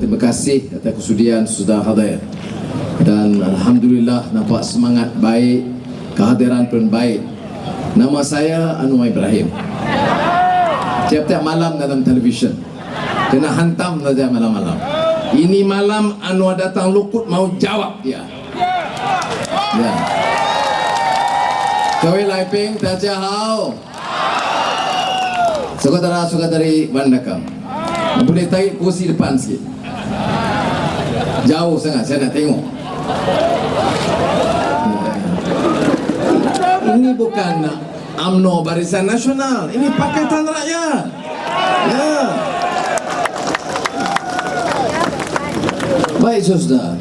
terima kasih atas kesudian sudah hadir. Dan Alhamdulillah nampak semangat baik, kehadiran pun baik. Nama saya Anwar Ibrahim. Tiap-tiap malam dalam televisyen kena hantam saja malam-malam. Ini malam Anwar datang lukut mau jawab dia. Ya. Kawai Laiping, Tajah Hao. Saudara-saudari Bandakam, boleh tarik kursi depan sikit. Jauh sangat, saya nak tengok. Ini bukan UMNO Barisan Nasional, ini Pakatan Rakyat. Ya. Baik saudara.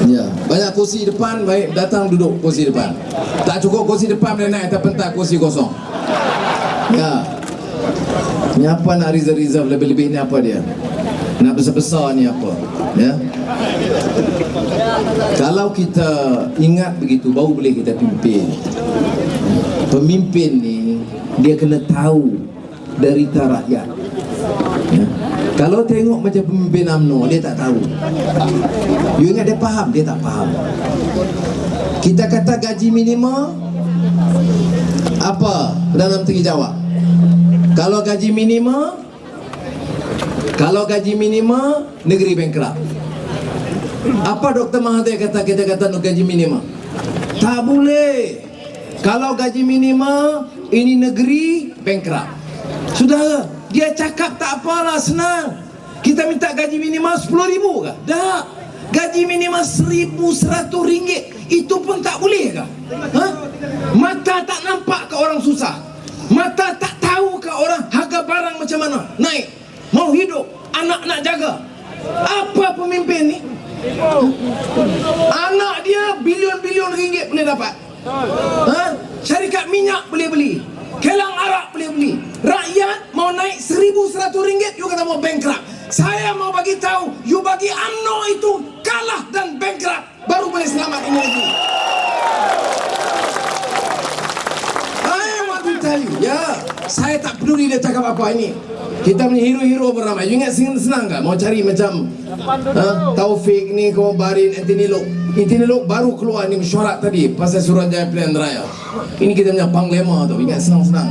Ya, banyak kursi depan, baik datang duduk kursi depan. Tak cukup kursi depan boleh naik, tak pentak kursi kosong. Ya. Ni apa nak reserve lebih-lebih ni apa dia? Nak besar-besar ni apa? Ya. Kalau kita ingat begitu baru boleh kita pimpin. Pemimpin ni dia kena tahu derita rakyat. Ya. Kalau tengok macam pemimpin UMNO, dia tak tahu. You ingat dia faham? Dia tak faham. Kita kata gaji minimum apa? Perdana Menteri jawab, kalau gaji minimum negeri bankrupt. Apa Dr. Mahathir kata? Kita kata gaji minimum tak boleh. Kalau gaji minimum ini negeri bankrupt. Saudara, dia cakap tak apalah, senang. Kita minta gaji minimum 10,000 kah? Tak. Gaji minimum 1,100 ringgit. Itu pun tak boleh kah? Ha? Mata tak nampak ke orang susah? Mata tak tahu ke orang harga barang macam mana naik? Mau hidup, anak nak jaga. Apa pemimpin ni? Anak dia bilion-bilion ringgit boleh dapat. Ha? Syarikat minyak boleh beli, kelang arak boleh beli. Rakyat mau naik 1,100 ringgit, you kata mau bankrupt. Saya mau bagi tahu, you bagi UMNO itu kalah dan bankrupt, baru boleh selamat ini lagi. I want to tell you, ya, saya tak peduli dia cakap apa ini. Kita punya hero-hero beramai. You ingat senang tak? Mau cari macam Taufik ni, kau Barin, Anthony Lok baru keluar ni mesyuarat tadi pasal Suruhanjaya Pilihan Raya. Ini kita punya panglima tu. Ingat senang-senang.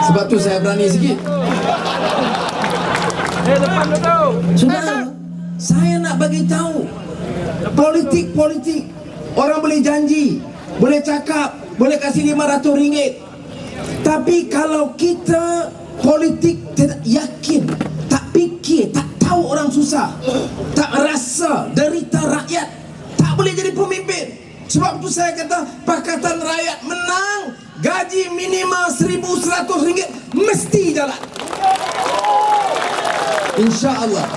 Sebab tu saya berani sikit. Saudara, saya nak bagi tahu, politik orang boleh janji, boleh cakap, boleh kasih 500 ringgit. Tapi kalau kita politik tidak yakin, tak fikir, tak tahu orang susah, tak rasa derita rakyat, tak boleh jadi pemimpin. Sebab itu saya kata Pakatan Rakyat menang, gaji minimal 1,100 ringgit mesti jalan, InsyaAllah.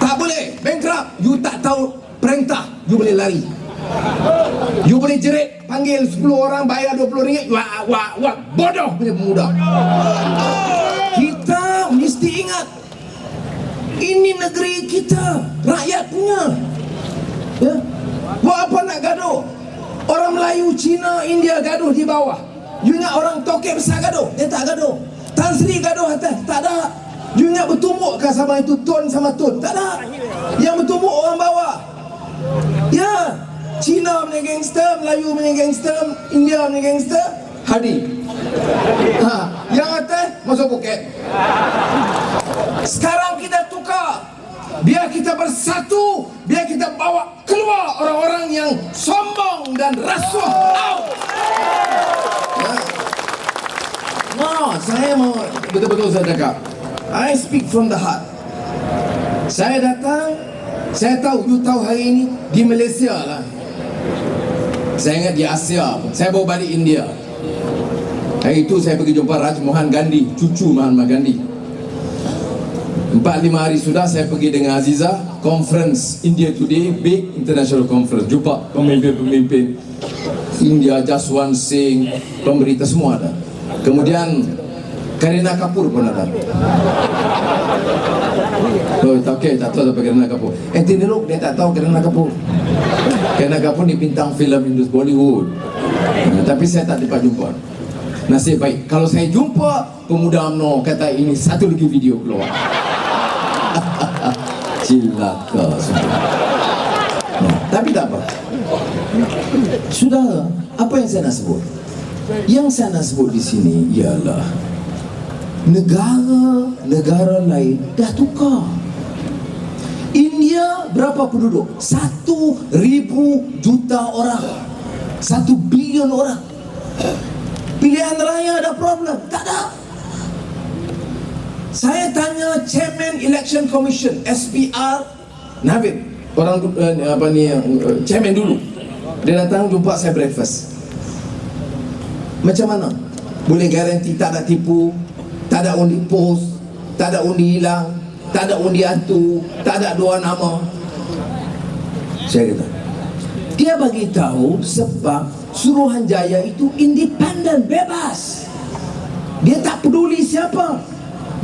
Tak boleh bankrupt. You tak tahu perintah, you boleh lari. You boleh jerit, panggil 10 orang, bayar 20 ringgit. Wah, bodoh punya pemuda. Kita mesti ingat, ini negeri kita, rakyat punya. Ya? Buat apa nak gaduh? Orang Melayu, Cina, India gaduh di bawah. You ingat orang Tokek besar gaduh? Dia tak gaduh. Tan Sri gaduh atas? Tak ada. You ingat bertumbuk ke sama itu Tun sama Tun? Tak ada. Yang bertumbuk orang bawah. Ya, Cina punya gangster, Melayu punya gangster, India punya gangster, Hadi. Yang atas masuk Phuket. Sekarang kita tukar. Biar kita bersatu, biar kita bawa keluar orang-orang yang sombong dan rasuah out. Saya mau betul-betul saya cakap, I speak from the heart. Saya datang, saya tahu, you tahu hari ini di Malaysia lah. Saya ingat di Asia pun. Saya bawa balik India. Hari itu saya pergi jumpa Raj Mohan Gandhi, cucu Mahatma Gandhi. 4-5 hari sudah saya pergi dengan Aziza, conference India Today, big international conference. Jumpa pemimpin-pemimpin India, Jaswant Singh, pemberita semua ada. Kemudian Kareena Kapoor pun ada. Oh, okay, tak tahu siapa Kareena Kapoor. Anthony Lok dia tak tahu Kareena Kapoor. Kareena Kapoor ni bintang filem industri Bollywood. Tapi saya tak dapat jumpa. Nasib baik kalau saya jumpa pemuda UMNO kata ini satu lagi video keluar. Cilaka sudah. Tapi tak apa. Sudah, apa yang saya nak sebut? Yang saya nak sebut di sini ialah negara lain dah tukar. India berapa penduduk? 1,000 juta orang, 1 bilion orang. Pilihan raya ada problem? Tak ada. Saya tanya Chairman Election Commission SPR Navid, orang chairman dulu. Dia datang jumpa saya breakfast. Macam mana? Boleh garanti tak ada tipu, tak ada undi pos, tak ada undi hilang, tak ada undi hantu, tak ada dua nama? Saya kata, dia bagi tahu sebab Suruhanjaya itu independen, bebas. Dia tak peduli siapa.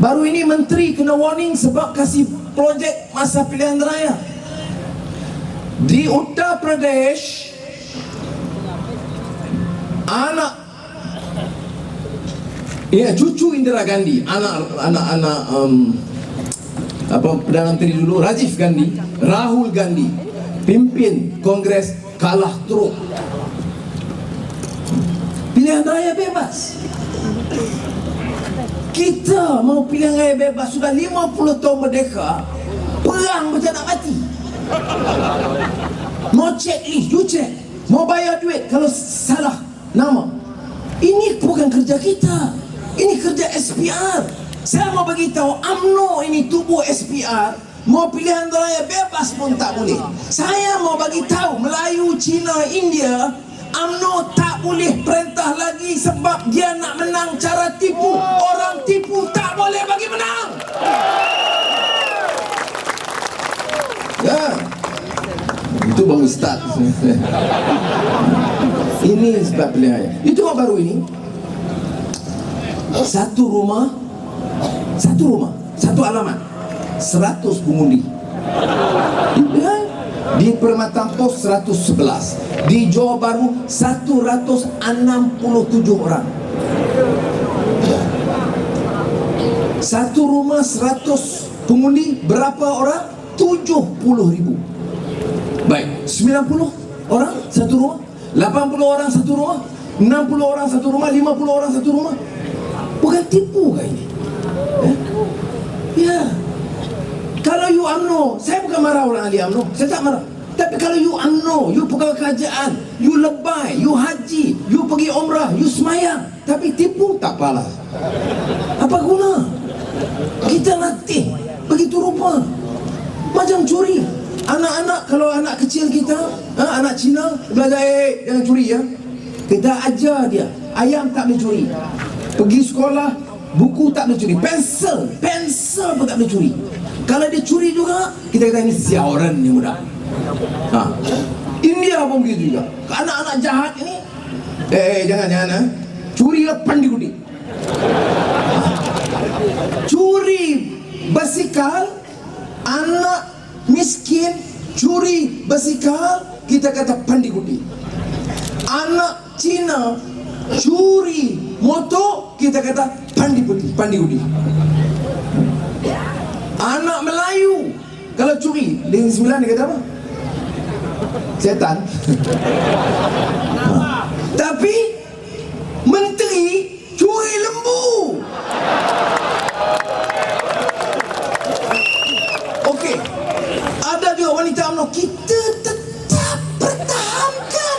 Baru ini menteri kena warning sebab kasih projek masa pilihan raya. Di Uttar Pradesh, anak cucu Indira Gandhi, anak Perdana Menteri dulu Rajiv Gandhi, Rahul Gandhi, pimpin Kongres, kalah teruk. Pilihan raya bebas. Kita mau pilihan raya bebas sudah 50 tahun merdeka, perang macam nak mati. Mau checklist, you check. Mau bayar duit kalau salah nama. Ini bukan kerja kita, ini kerja SPR. Saya mau bagi tahu UMNO ini tubuh SPR. Mau pilihan raya bebas pun tak boleh. Saya mau bagi tahu Melayu, Cina, India, UMNO tak boleh perintah lagi sebab dia nak menang cara tipu. Orang tipu tak boleh bagi menang. Ya, itu baru start. Ini sebab pilihan. Itu yang baru ini. Satu rumah, satu alamat, 100 pengundi. Di Permatang Pos 111, di Johor Bahru 167 orang. Satu rumah 100 pengundi, berapa orang? 70,000. Baik, 90 orang satu rumah, 80 orang satu rumah, 60 orang satu rumah, 50 orang satu rumah. Bukan tipu kah ini? Ya. Kalau you UMNO, saya bukan marah orang ahli UMNO, saya tak marah. Tapi kalau you UMNO, you pegawai kerajaan, you lebay, you haji, you pergi umrah, you semayang, tapi tipu tak apalah. Apa guna? Kita latih begitu rupa. Macam curi. Anak-anak, kalau anak kecil kita, anak Cina belajar, jangan curi ya. Kita ajar dia, ayam tak boleh curi. Pergi sekolah, buku tak boleh curi. Pensel pun tak boleh curi. Kalau dia curi juga, kita kata ini siaran ni muda. India pun begitu juga. Anak-anak jahat ini, jangan curi lah pandi gudi. Curi basikal, anak miskin curi basikal, kita kata pandi gudi. Anak Cina curi motor, kita kata pandi gudi. Anak Melayu kalau curi, Negeri Sembilan dia kata apa? Setan. Tapi menteri curi lembu. Okey, ada juga wanita UMNO, kita tetap pertahankan.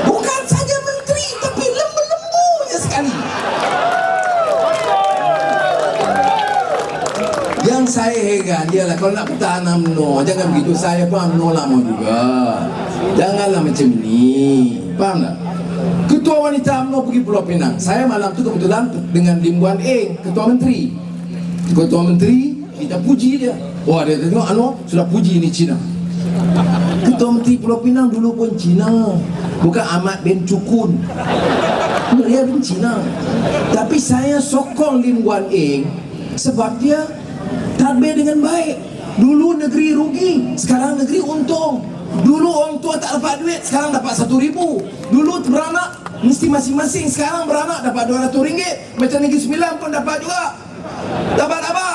Bukan saja menteri, tapi lembu-lembunya sekali. Yang saya heran ialah kalau nak pertahan UMNO, jangan begitu. Saya pun UMNO lama juga. Janganlah macam ni. Faham tak? Ketua wanita UMNO pergi Pulau Pinang. Saya malam tu kebetulan dengan Lim Guan Eng, Ketua Menteri. Ketua Menteri, kita puji dia. Wah, dia tengok UMNO sudah puji ni Cina. Ketua Menteri Pulau Pinang dulu pun Cina. Bukan Ahmad bin Cukun. Dia pun Cina. Tapi saya sokong Lim Guan Eng sebab dia tadbir dengan baik. Dulu negeri rugi, sekarang negeri untung. Dulu orang tua tak dapat duit, sekarang dapat 1,000. Dulu beranak Mesti masing-masing sekarang beranak dapat RM200. Macam Negeri Sembilan pun dapat juga. Dapat apa?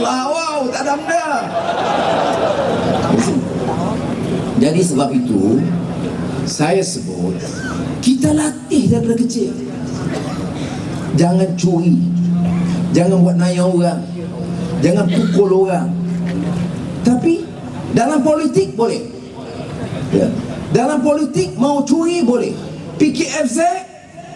Wow, tak ada benda. Jadi sebab itu saya sebut, kita latih daripada kecil. Jangan curi, jangan buat naya orang, jangan pukul orang. Tapi dalam politik boleh ya. Dalam politik mau curi boleh. PKFZ,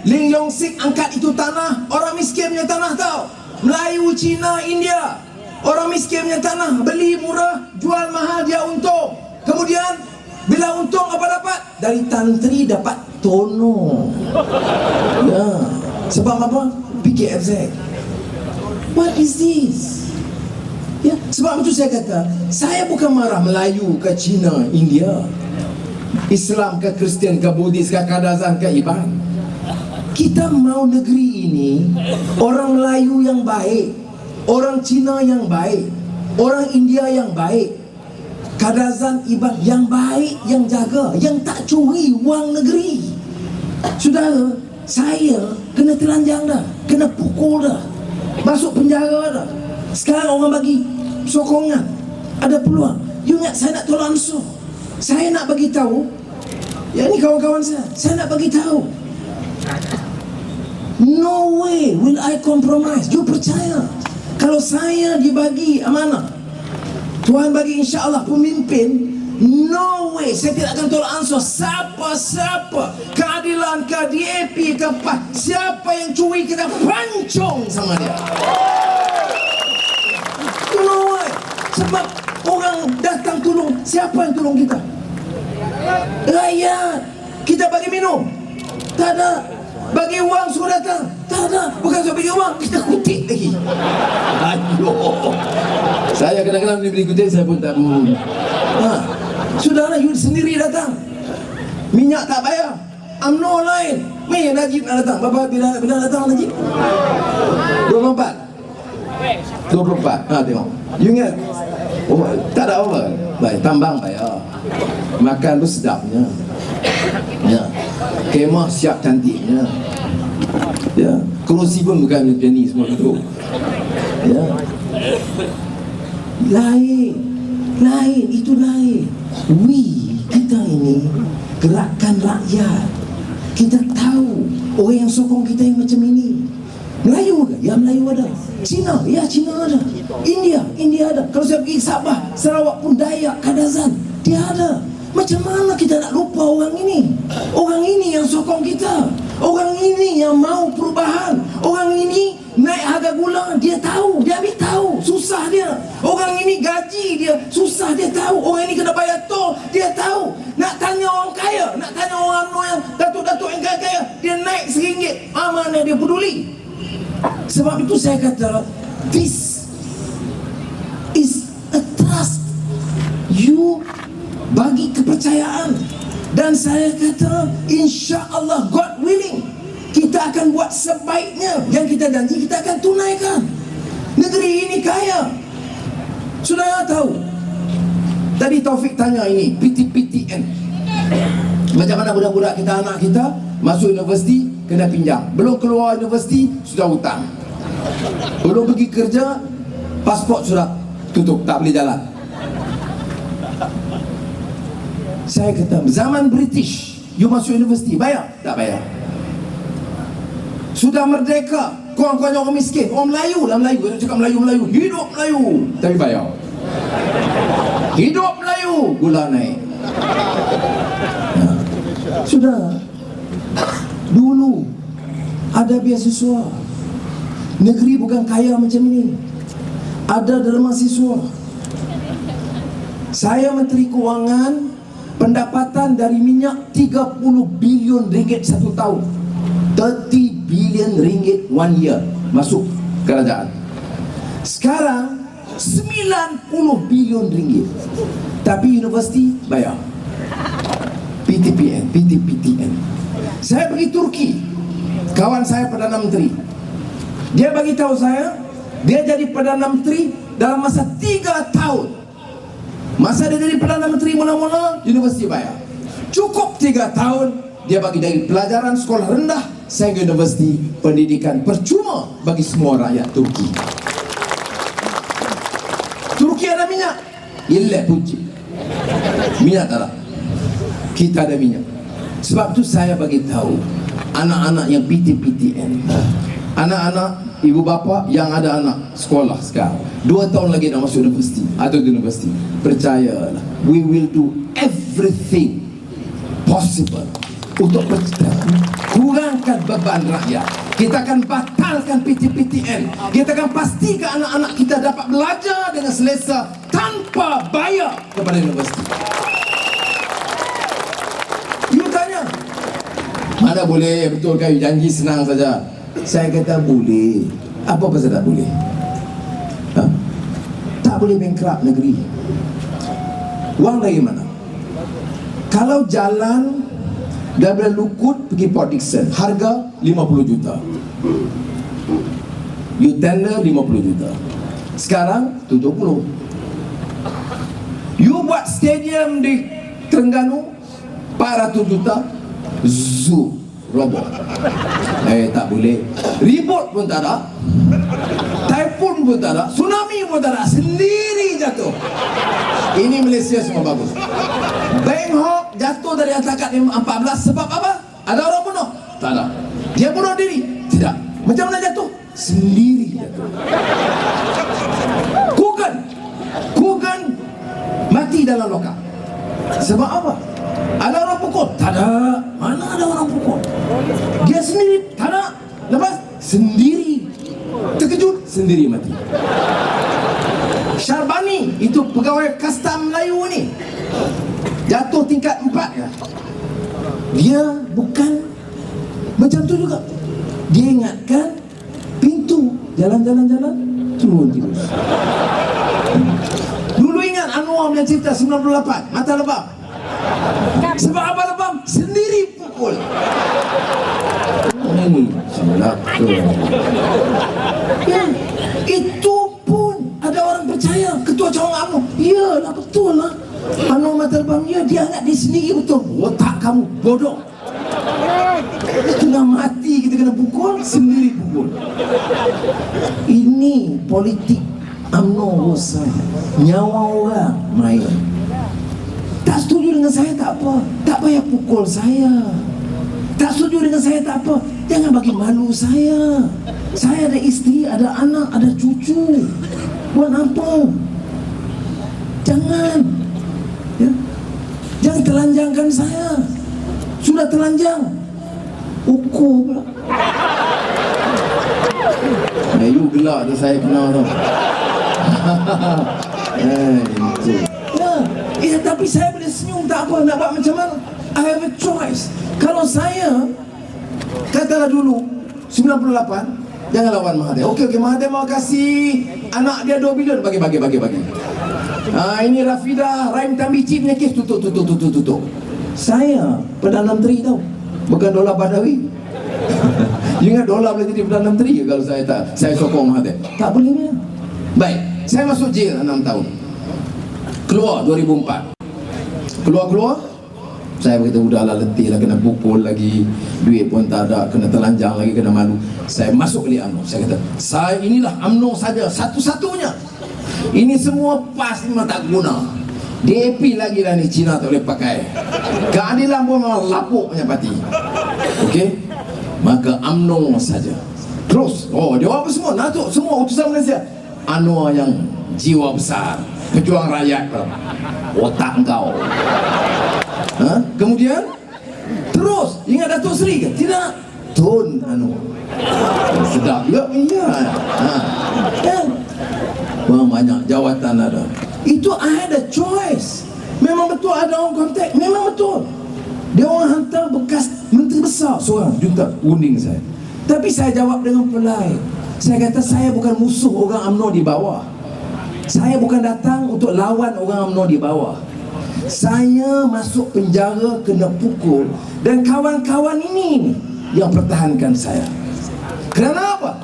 Ling Yong Sik angkat itu tanah orang miskin punya tanah tau. Melayu, Cina, India, orang miskin punya tanah, beli murah, jual mahal, dia untung. Kemudian bila untung apa dapat? Dari tantri dapat tono ya. Sebab apa? PKFZ. What is this? Ya, sebab itu saya kata, saya bukan marah Melayu ke Cina, India, Islam ke Kristian ke Buddhis ke Kadazan ke Iban. Kita mau negeri ini orang Melayu yang baik, orang Cina yang baik, orang India yang baik, Kadazan, Iban yang baik, yang jaga, yang tak curi wang negeri. Saudara, saya kena telanjang dah, kena pukul dah, masuk penjara dah. Sekarang orang bagi sokongan, ada peluang. You ingat saya nak tolak ansur, saya nak bagi tahu. Ya, ni kawan-kawan saya nak bagi tahu. No way will I compromise. You percaya kalau saya dibagi amanah, Tuhan bagi insya-Allah pemimpin, no way saya tidak akan tolak ansur siapa-siapa, keadilan ke DAP ke PAS, siapa yang curi kita pancung sama dia. No way. Sebab orang datang tolong, siapa yang tolong kita? Rakyat. Kita bagi minum, tak ada. Bagi wang suruh datang, tak ada. Bukan suruh bagi wang, kita kutip lagi. Ayo, saya kadang-kadang beli kutip, saya pun tak mau. Sudahlah, you sendiri datang. Minyak tak bayar, UMNO lain. Mei Najib nak datang. Bapak bila datang Najib? 24. Tengok. You ingat? Oh, tak ada apa. Baik, tambang bayar. Makan tu sedapnya. Ya. Kemah siap cantiknya. Ya. Kerusi pun bukan macam ni semua tu. Ya. Lain, itu lain. Kita ini gerakan rakyat. Kita tahu orang yang sokong kita yang macam ini. Melayu ke? Ya, Melayu ada. Cina, ya Cina ada. India ada. Kalau saya pergi Sabah, Sarawak pun Dayak, Kadazan, dia ada. Macam mana kita nak lupa orang ini? Orang ini yang sokong kita. Orang ini yang mau perubahan. Orang ini naik harga gula, dia tahu, dia ambil tahu, susah dia. Orang ini gaji dia, susah dia tahu. Orang ini kena bayar tol, dia tahu. Nak tanya orang kaya, nak tanya orang yang datuk-datuk yang kaya, dia naik RM1, mana dia peduli? Sebab itu saya kata, this is a trust. You bagi kepercayaan. Dan saya kata, insya-Allah, God willing, kita akan buat sebaiknya. Yang kita janji, kita akan tunaikan. Negeri ini kaya. Sudah tahu. Tadi Taufik tanya ini, PTPTN. Macam mana budak-budak kita, anak kita masuk universiti, kena pinjam. Belum keluar universiti, sudah hutang. Belum pergi kerja, pasport sudah tutup, tak boleh jalan. Saya kata, zaman British, you masuk universiti, bayar? Tak bayar. Sudah merdeka, korang-korang orang miskin, orang Melayu lah, Melayu, saya cakap Melayu, hidup Melayu, tapi bayar. Hidup Melayu, gula naik. Sudah. Dulu ada beasiswa. Negeri bukan kaya macam ini. Ada derma siswa. Saya Menteri Kewangan, pendapatan dari minyak 30 bilion ringgit satu tahun. 30 billion ringgit 1 year masuk kerajaan. Sekarang 90 bilion ringgit. Tapi universiti bayar. PTPTN. Saya pergi Turki. Kawan saya Perdana Menteri. Dia bagi tahu saya, dia jadi Perdana Menteri dalam masa 3 tahun. Masa dia jadi Perdana Menteri mula-mula, universiti bayar. Cukup 3 tahun, dia bagi dari pelajaran sekolah rendah sehingga universiti, pendidikan percuma bagi semua rakyat Turki. Turki ada minyak, ilek punci. Minyak tak ada. Kita ada minyak. Sebab tu saya bagi tahu anak-anak yang PTPTN, anak-anak ibu bapa yang ada anak sekolah sekarang 2 tahun lagi nak masuk universiti atau universiti, percayalah, we will do everything possible untuk kurangkan beban rakyat. Kita akan batalkan PTPTN. Kita akan pastikan anak-anak kita dapat belajar dengan selesa tanpa bayar kepada universiti. You tanya, mana boleh, betul kan? Janji senang saja. Saya kata boleh. Apa pasal tak boleh? Ha? Tak boleh bankrupt negeri. Wang dari mana? Kalau jalan daripada Lukut pergi Port Dickson, harga 50 juta. You tender 50 juta. Sekarang 70. You buat stadium di Terengganu 400 juta. Zoo roboh. Tak boleh. Ribut pun tak ada, typhoon pun tak ada, tsunami pun tak ada, sendiri jatuh. Ini Malaysia semua bagus. Bangkok jatuh dari atas kat 14 sebab apa? Ada orang bunuh? Tak ada. Dia bunuh diri? Tidak. Macam mana jatuh? Sendiri jatuh. Kugan mati dalam lokal. Sebab apa? Ada orang pukul? Tak ada. Mana ada orang pukul? Dia sendiri? Tak ada. Lepas? Sendiri. Terkejut? Sendiri mati. Syarbani, itu pegawai kastam Melayu ni, jatuh tingkat 4 ya. Dia bukan macam tu juga. Dia ingatkan pintu, jalan-jalan turun terus. Dulu ingat Anwar punya cerita 98, mata lebam. Sebab apa lebam? Sendiri pukul. Ini celaka. Ya, itu pun ada orang percaya. Ketua cawangan UMNO, iyalah betul lah, Anwar mata lebam, ya, dia ingat dia sendiri betul. Otak kamu bodoh. Tengah mati kita kena pukul, sendiri pukul. Ini politik UMNO rosak. Nyawa orang main. Tak setuju dengan saya tak apa, tak payah pukul saya. Tak setuju dengan saya tak apa, jangan bagi malu saya. Saya ada isteri, ada anak, ada cucu. Buat apa? Jangan, ya? Jangan telanjangkan saya. Sudah telanjang, ukur pula. You gelak tu saya kenal tu. Itu. Ya, tapi saya boleh senyum, tak apa, nak buat macam mana? I have a choice. Kalau saya, katalah dulu 98, jangan lawan Mahathir. Okey, Mahathir mau kasih anak dia 2 bilion, bagi. Ini Rafidah Rahim Tambici punya kes, tutup. Saya Perdana Menteri tau, bukan dolar Badawi. You ingat dolar boleh jadi Perdana Menteri kalau saya sokong Mahathir? Tak boleh ni. Baik, saya masuk jail 6 tahun. Keluar 2004. Keluar saya berkata udahlah, letih lah, kena pukul lagi, duit pun tak ada, kena telanjang lagi, kena malu. Saya masuk balik UMNO. Saya kata, inilah UMNO saja, satu-satunya. Ini semua PAS memang tak guna. DAP lagi lah ni, Cina tak boleh pakai. Keadilan pun memang lapuk punya parti. Okey, maka UMNO saja. Terus, jawab semua, Datuk, semua utusan Malaysia. Anwar yang jiwa besar, pejuang rakyat, otak kau. Kemudian terus ingat Datuk Seri ke? Tidak. Tun Anwar. Sedap juga. Iya. Banyak jawatan ada. Itu I had a choice. Memang betul ada orang kontak. Memang betul. Dia orang hantar bekas menteri besar seorang juta unding saya. Tapi saya jawab dengan pelai. Saya kata saya bukan musuh orang UMNO di bawah. Saya bukan datang untuk lawan orang UMNO di bawah. Saya masuk penjara kena pukul, dan kawan-kawan ini yang pertahankan saya. Kerana apa?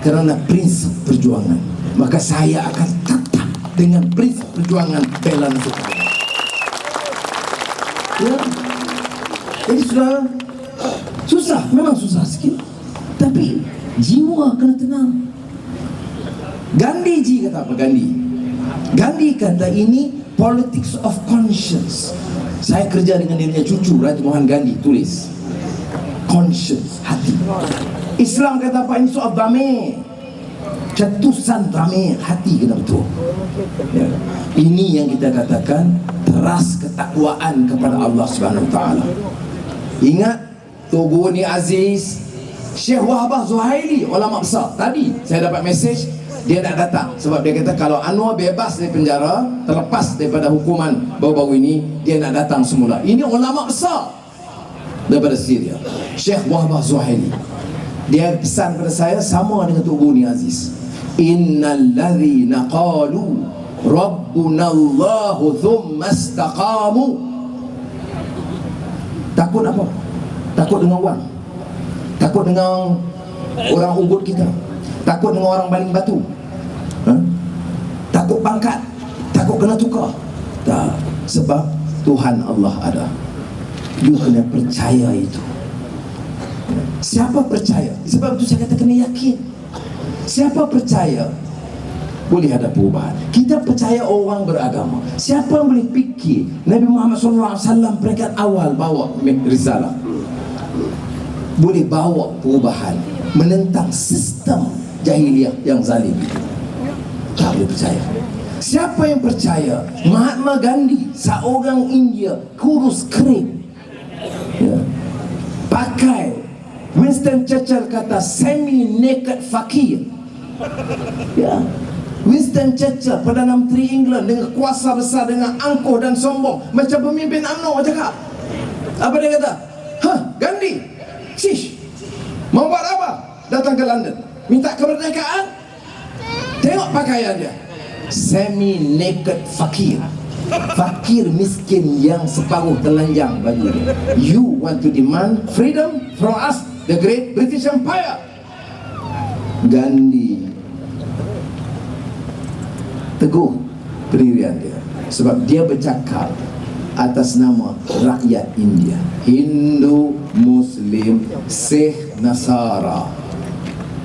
Kerana prinsip perjuangan. Maka saya akan tetap dengan prinsip perjuangan bela negara. Ya. Jadi saudara, susah, memang susah sikit, tapi jiwa kena tenang. Gandhi Ji kata apa? Gandhi kata ini politics of conscience. Saya kerja dengan dia punya cucu, Raja Mohan Gandhi, tulis conscience, hati. Islam kata apa? Ini soal damai, cetusan damai hati, kena betul ya. Ini yang kita katakan teras ketakwaan kepada Allah Subhanahu Wa Taala. Ingat Tugu ni Aziz, Syekh Wahbah Zuhaili, ulama besar. Tadi saya dapat mesej dia nak datang sebab dia kata kalau Anwar bebas dari penjara, terlepas daripada hukuman baru-baru ini, dia nak datang semula. Ini ulama besar daripada Syria, Syekh Wahbah Zuhaili. Dia pesan pada saya sama dengan Tugu ni Aziz. Innal ladzina qalu Rabbuna Allahu thumma istaqamu. Takut apa? Takut dengan wang, takut dengan orang ugut kita, takut dengan orang baling batu, takut pangkat, takut kena tukar. Tak, sebab Tuhan Allah ada. You kena percaya itu. Siapa percaya? Sebab itu saya kata kena yakin. Siapa percaya boleh ada perubahan. Kita percaya orang beragama. Siapa yang boleh fikir Nabi Muhammad SAW peringkat awal bawa risalah, boleh bawa perubahan, menentang sistem jahiliah yang zalim. Tak boleh percaya. Siapa yang percaya Mahatma Gandhi, seorang India, kurus kering ya, pakai, Winston Churchill kata semi-naked fakir ya. Winston Churchill, Perdana Menteri England, dengan kuasa besar, dengan angkuh dan sombong, macam pemimpin UMNO cakap. Apa dia kata? Gandhi, shish, mau buat apa? Datang ke London, minta kemerdekaan. Tengok pakaian dia, semi-naked fakir. Fakir miskin yang separuh telanjang baju dia. You want to demand freedom from us, the great British Empire. Gandhi teguh pendirian dia, sebab dia bercakap atas nama rakyat India, Hindu, Muslim, Sikh, Nasara.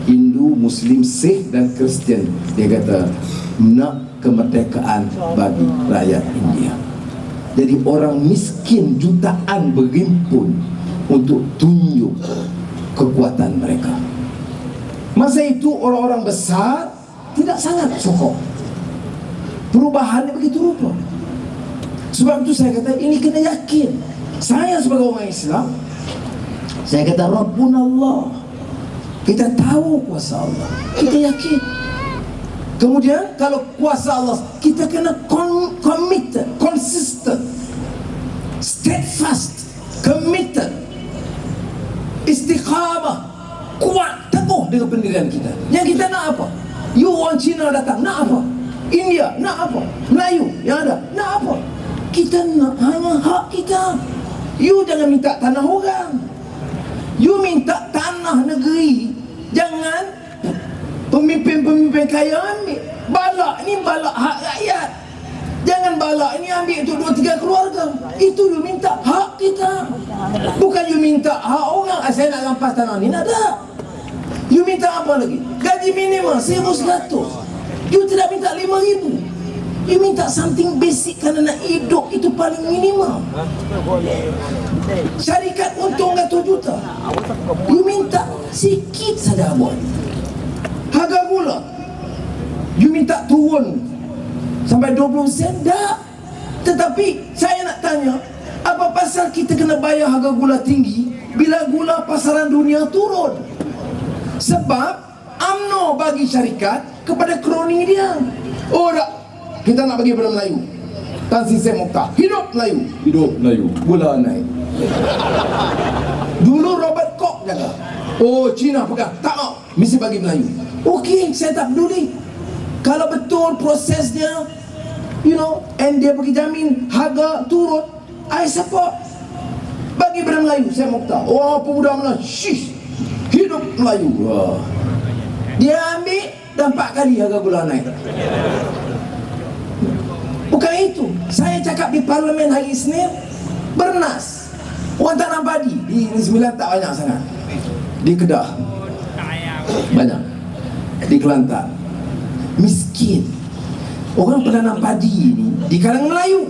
Hindu, Muslim, Sikh dan Kristian. Dia kata nak kemerdekaan bagi rakyat India. Jadi orang miskin jutaan berhimpun untuk tunjuk kekuatan mereka. Masa itu orang-orang besar tidak sangat sokong. Perubahannya begitu rupa. Sebab itu saya kata ini kena yakin. Saya sebagai orang Islam, saya kata Rabbuna Allah. Kita tahu kuasa Allah, kita yakin. Kemudian kalau kuasa Allah, kita kena committed, consistent, steadfast, committed, istiqamah, kuat, teguh dengan pendirian kita. Yang kita nak apa? You orang Cina datang, nak apa? India, nak apa? Melayu yang ada, nak apa? Kita nak hanya hak kita. You jangan minta tanah orang, you minta tanah negeri. Jangan pemimpin-pemimpin kaya ambil. Balak ni balak hak rakyat. Jangan balak ini ambil untuk 2-3 keluarga. Itu you minta hak kita, bukan you minta hak orang. Saya nak rampas tanah ni, nak tak? You minta apa lagi? Gaji minimum 1,100. You tidak minta 5,000. You minta something basic kerana nak hidup, itu paling minimum. Syarikat untung 100 juta, you minta sikit saja buat. Harga gula you minta turun sampai 20 sen, dah. Tetapi saya nak tanya, apa pasal kita kena bayar harga gula tinggi bila gula pasaran dunia turun? Sebab UMNO bagi syarikat kepada kroni dia. Oh tak, kita nak bagi pada Melayu. Tan Sri Sri Mokhtar, hidup Melayu, hidup Melayu, gula naik. Dulu Robert Koch jaga, oh Cina pegang, tak mau, mesti bagi Melayu. Okey, saya tak peduli. Kalau betul prosesnya, you know, and dia bagi jamin harga turun, I support. Bagi pada Melayu, saya Mokhtar. Oh, pemuda Melayu, shish, hidup Melayu. Wah. Dia ambil dah 4 kali harga gula naik. Bukan itu. Saya cakap di parlimen hari Isnin, bernas Orang tanam padi di Negeri Sembilan tak banyak sangat. Di Kedah banyak, di Kelantan miskin. Orang penanam padi ini di kalangan Melayu.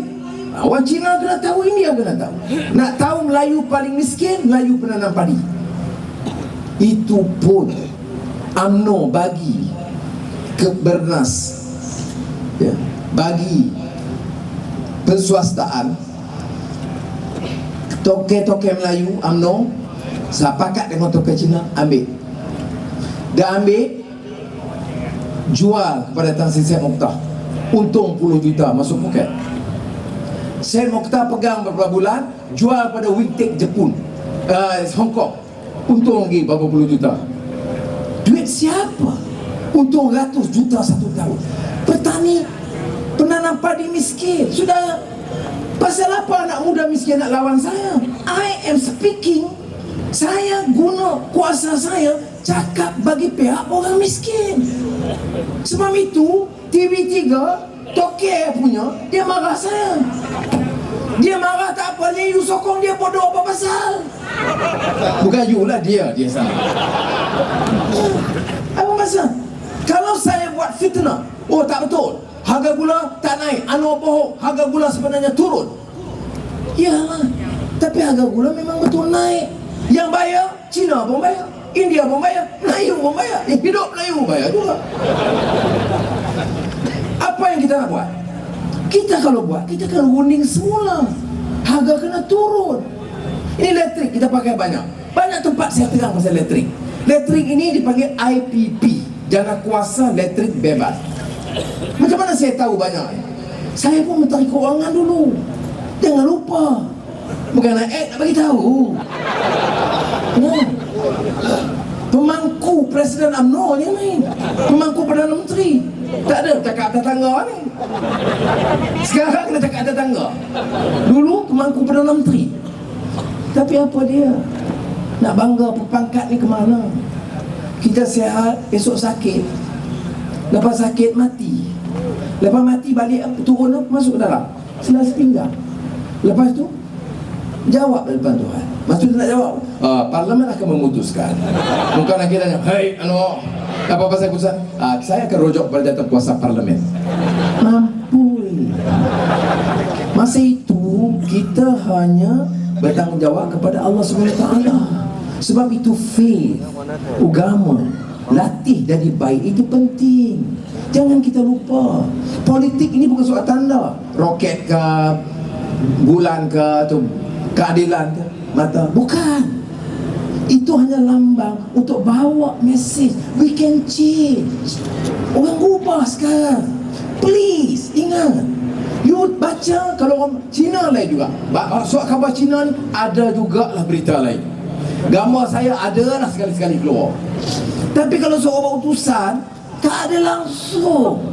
Orang Cina kena tahu, India kena tahu. Nak tahu Melayu paling miskin, Melayu penanam padi. Itu pun UMNO bagi ke Bernas, ya, bagi perswastaan, toke-toke Melayu UMNO sepakat dengan toke Cina, ambil. Dah ambil, jual kepada Tan Sri Syed Mokhtar, untung 10 juta masuk poket. Syed Mokhtar pegang beberapa bulan, jual pada Wingtek Jepun, Hong Kong, untung lagi berapa puluh juta. Duit siapa? Untung ratus juta satu tahun. Petani penanam padi miskin. Sudah, pasal apa anak muda miskin nak lawan saya? I am speaking, saya guna kuasa saya cakap bagi pihak orang miskin. Sebab itu TV3 toke punya, dia marah saya. Dia marah tak apa, ni you sokong dia bodoh apa pasal? Bukan you lah, dia salah. Apa pasal? Kalau saya buat fitnah, oh tak betul, harga gula tak naik, Anwar bohong, harga gula sebenarnya turun. Yalah, tapi harga gula memang betul naik. Yang bayar Cina pun bayar, India pun bayar, Melayu pun bayar, hidup Melayu bayar juga. Apa yang kita nak buat? Kita kalau buat, kita akan runding semula. Harga kena turun. Ini elektrik kita pakai banyak. Banyak tempat saya terang pasal elektrik. Elektrik ini dipanggil IPP, Jana Kuasa Elektrik Bebas. Macam mana saya tahu banyak? Saya pun menteri keuangan dulu. Jangan lupa. Bukan nak nak bagi tahu. Ya. Pemangku Presiden UMNO ni main, pemangku Perdana Menteri. Tak ada cakap tetangga ni. Sekarang kita cakap tetangga. Dulu pemangku Perdana Menteri. Tapi apa dia? Nak bangga pangkat ni ke mana? Kita sihat, esok sakit. Lepas sakit mati. Lepas mati balik turun masuk ke dalam selas pinggang. Lepas tu jawab depan Tuhan. Maksud nak jawab, Parlimen akan memutuskan. Bukan lagi tanya, hei apa pasal keputusan? Saya akan rujuk pada jatuh kuasa Parlimen. Mampu. Masa itu kita hanya bertanggungjawab kepada Allah SWT. Sebab itu faith, agama, latih jadi baik itu penting. Jangan kita lupa, politik ini bukan soal tanda roket ke, bulan ke, atau keadilan ke, mata. Bukan. Itu hanya lambang untuk bawa mesej. We can change. Orang ubah sekarang. Please, ingat. You baca, kalau orang Cina lain juga. Soal khabar Cina ni, ada jugalah berita lain. Gambar saya ada lah sekali-sekali keluar. Tapi kalau seorang utusan, tak ada langsung.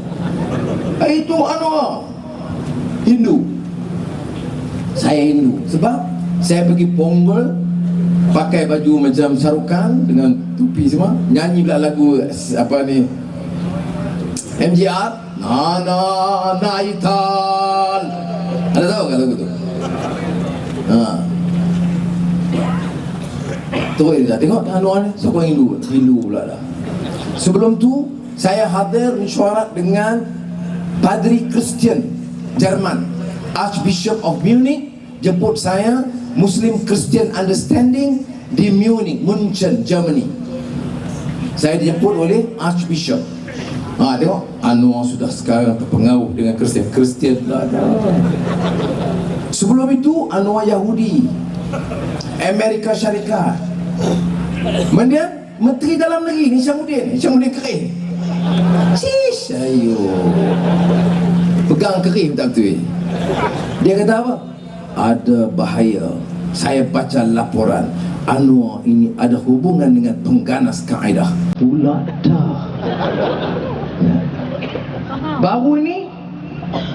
Itu Hindu. Saya Hindu. Sebab saya pergi Ponggol, pakai baju macam Shahrukh dengan tupi semua, nyanyi pula lagu apa ni, MGR, Nana Naital. Ada tahu kan lagu tu? Tu dia tengok Anwar ni, siapa Hindu pula dah. Sebelum tu saya hadir mesyuarat dengan Padri Kristian Jerman, Archbishop of Munich, jemput saya Muslim Christian Understanding di Munich, München, Germany. Saya dijemput oleh Archbishop. Tengok Anwar sudah sekarang terpengaruh dengan Kristian lah. Sebelum itu Anwar Yahudi, Amerika Syarikat. Kemudian Menteri Dalam Negeri ni Hishamuddin Kerim. Cish, ayo. Pegang Kerim tak betul. Dia kata apa? Ada bahaya. Saya baca laporan Anwar ini ada hubungan dengan pengganas Kaedah. Pula dah. Ya. Baru ini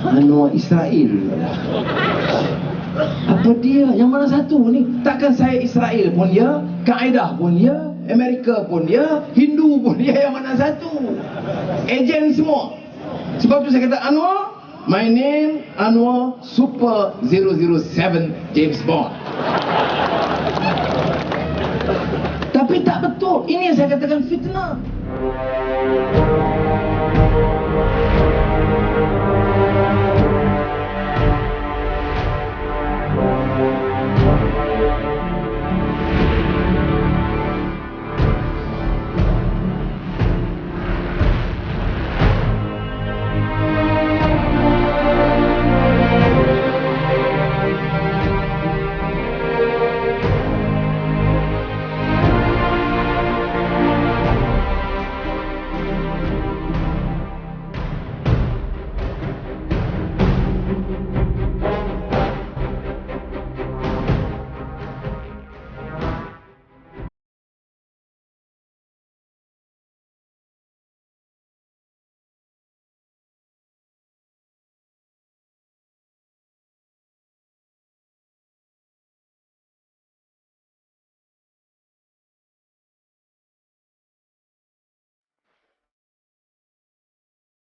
Anwar Israel. Apa dia? Yang mana satu ni? Takkan saya Israel pun dia, Kaedah pun dia, Amerika pun dia, Hindu pun dia, yang mana satu? Ejen semua. Sebab tu saya kata Anwar, my name Anwar Super 007 James Bond. Ini yang saya katakan fitnah.